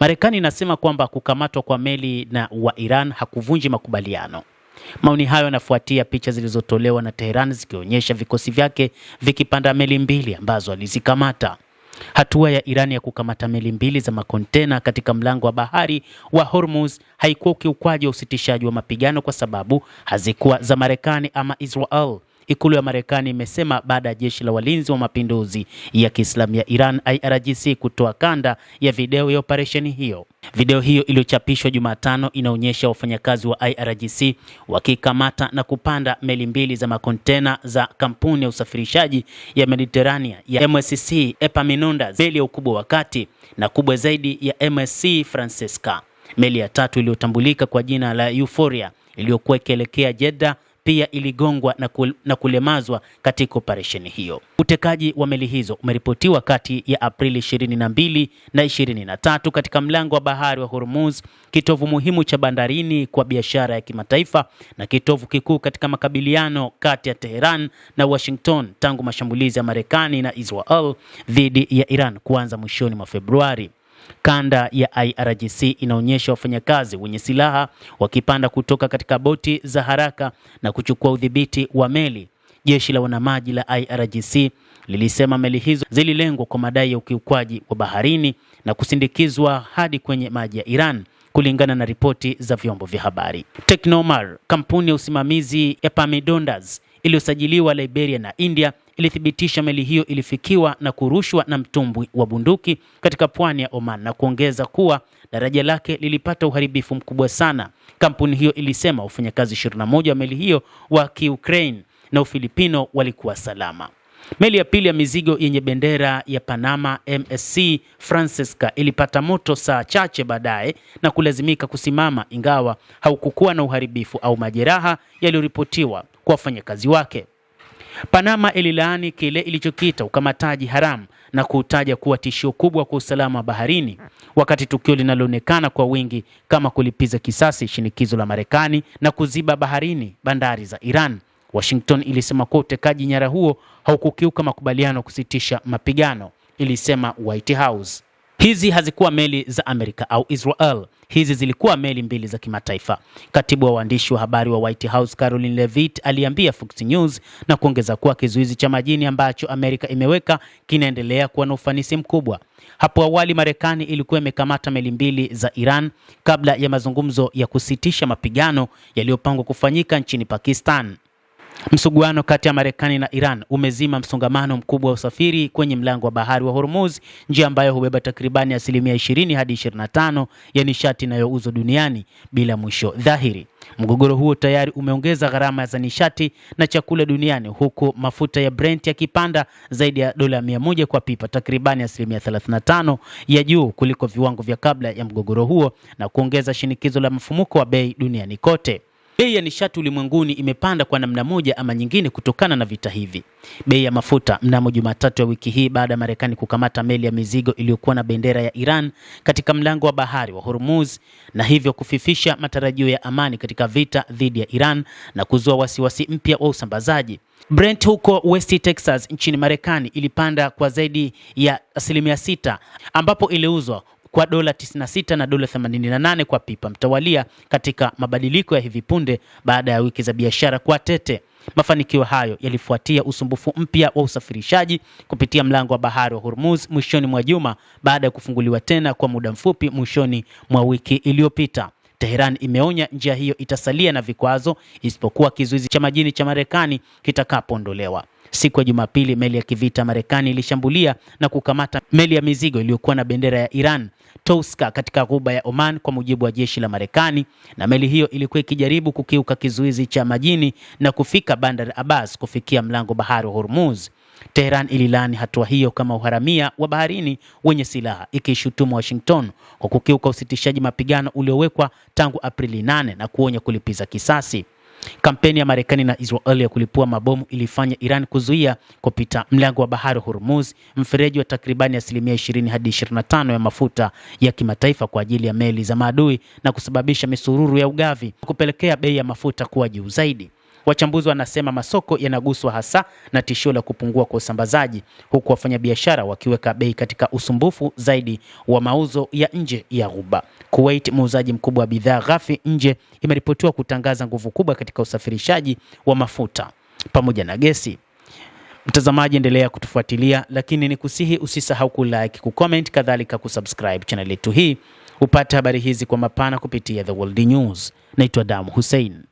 Marekani inasema kwamba kukamatwa kwa meli na wa Iran hakuvunji makubaliano. Maoni hayo yanafuatia picha zilizotolewa na Tehran zikionyesha vikosi vyake vikipanda meli mbili ambazo alizikamata. Hatua ya Iran ya kukamata meli mbili za makontena katika mlango wa bahari wa Hormuz haikuwa ukiukwaji wa usitishaji wa mapigano kwa sababu hazikuwa za Marekani ama Israel. Ikulu ya Marekani imesema baada ya jeshi la walinzi wa mapinduzi ya Kiislamu ya Iran IRGC kutoa kanda ya video ya operesheni hiyo. Video hiyo iliyochapishwa Jumatano inaonyesha wafanyakazi wa IRGC wakikamata na kupanda meli mbili za makontena za kampuni ya usafirishaji ya Mediterania ya MSC Epaminondas, meli ya ukubwa wa kati na kubwa zaidi ya MSC Francesca. Meli ya tatu iliyotambulika kwa jina la Euphoria iliyokuwa ikielekea Jeddah pia iligongwa na kulemazwa katika operesheni hiyo. Utekaji wa meli hizo umeripotiwa kati ya Aprili 22 na 23 katika mlango wa bahari wa Hormuz, kitovu muhimu cha bandarini kwa biashara ya kimataifa na kitovu kikuu katika makabiliano kati ya Tehran na Washington tangu mashambulizi ya Marekani na Israel dhidi ya Iran kuanza mwishoni mwa Februari. Kanda ya IRGC inaonyesha wafanyakazi wenye silaha wakipanda kutoka katika boti za haraka na kuchukua udhibiti wa meli. Jeshi la wanamaji la IRGC lilisema meli hizo zililengwa kwa madai ya ukiukwaji wa baharini na kusindikizwa hadi kwenye maji ya Iran, kulingana na ripoti za vyombo vya habari. Technomar, kampuni ya usimamizi ya Epaminondas iliyosajiliwa Liberia na India, ilithibitisha meli hiyo ilifikiwa na kurushwa na mtumbwi wa bunduki katika pwani ya Oman na kuongeza kuwa daraja lake lilipata uharibifu mkubwa sana. Kampuni hiyo ilisema wafanyakazi 21 wa meli hiyo wa Kiukraine na Ufilipino walikuwa salama. Meli ya pili ya mizigo yenye bendera ya Panama MSC Francesca ilipata moto saa chache baadaye na kulazimika kusimama, ingawa haukukuwa na uharibifu au majeraha yaliyoripotiwa kwa wafanyakazi wake. Panama ililaani kile ilichokiita ukamataji haramu na kutaja kuwa tishio kubwa kwa usalama wa baharini, wakati tukio linaloonekana kwa wingi kama kulipiza kisasi shinikizo la Marekani na kuziba baharini bandari za Iran. Washington ilisema kuwa utekaji nyara huo haukukiuka makubaliano kusitisha mapigano, ilisema White House. Hizi hazikuwa meli za Amerika au Israel. Hizi zilikuwa meli mbili za kimataifa. Katibu wa waandishi wa habari wa White House Caroline Leavitt aliambia Fox News na kuongeza kuwa kizuizi cha majini ambacho Amerika imeweka kinaendelea kuwa na ufanisi mkubwa. Hapo awali Marekani ilikuwa imekamata meli mbili za Iran kabla ya mazungumzo ya kusitisha mapigano yaliyopangwa kufanyika nchini Pakistan. Msuguano kati ya Marekani na Iran umezima msongamano mkubwa wa usafiri kwenye mlango wa bahari wa Hormuz, njia ambayo hubeba takribani 20 hadi 25% ya nishati inayouzwa duniani bila mwisho dhahiri. Mgogoro huo tayari umeongeza gharama za nishati na chakula duniani, huku mafuta ya Brent yakipanda zaidi ya $100 kwa pipa, takribani 35% ya juu kuliko viwango vya kabla ya mgogoro huo, na kuongeza shinikizo la mfumuko wa bei duniani kote. Bei ya nishati ulimwenguni imepanda kwa namna moja ama nyingine kutokana na vita hivi. Bei ya mafuta mnamo Jumatatu ya wiki hii, baada ya Marekani kukamata meli ya mizigo iliyokuwa na bendera ya Iran katika mlango wa bahari wa Hormuz, na hivyo kufifisha matarajio ya amani katika vita dhidi ya Iran na kuzua wasiwasi mpya wa usambazaji. Brent huko West Texas nchini Marekani ilipanda kwa zaidi ya 6%, ambapo iliuzwa kwa $96 na $88 kwa pipa mtawalia katika mabadiliko ya hivi punde baada ya wiki za biashara kwa tete. Mafanikio hayo yalifuatia usumbufu mpya wa usafirishaji kupitia mlango wa bahari wa Hormuz mwishoni mwa juma baada ya kufunguliwa tena kwa muda mfupi mwishoni mwa wiki iliyopita. Tehran imeonya njia hiyo itasalia na vikwazo isipokuwa kizuizi cha majini cha Marekani kitakapoondolewa. Siku ya Jumapili, meli ya kivita Marekani ilishambulia na kukamata meli ya mizigo iliyokuwa na bendera ya Iran, Toska, katika ghuba ya Oman, kwa mujibu wa jeshi la Marekani, na meli hiyo ilikuwa ikijaribu kukiuka kizuizi cha majini na kufika Bandar Abbas kufikia mlango bahari wa Hormuz. Tehran ililaani hatua hiyo kama uharamia wa baharini wenye silaha, ikishutumu Washington kwa kukiuka usitishaji mapigano uliowekwa tangu Aprili 8 na kuonya kulipiza kisasi. Kampeni ya Marekani na Israel ya kulipua mabomu ilifanya Iran kuzuia kupita mlango wa bahari Hormuz, mfereji wa takribani 20 hadi 25% ya mafuta ya kimataifa kwa ajili ya meli za maadui, na kusababisha misururu ya ugavi, kupelekea bei ya mafuta kuwa juu zaidi. Wachambuzi wanasema masoko yanaguswa hasa na tishio la kupungua kwa usambazaji, huku wafanyabiashara wakiweka bei katika usumbufu zaidi wa mauzo ya nje ya Ghuba. Kuwait, muuzaji mkubwa wa bidhaa ghafi nje, imeripotiwa kutangaza nguvu kubwa katika usafirishaji wa mafuta pamoja na gesi. Mtazamaji, endelea kutufuatilia, lakini nikusihi usisahau kulike, kucomment, kadhalika kusubscribe channel yetu hii upate habari hizi kwa mapana kupitia The World News. Naitwa Damu Hussein.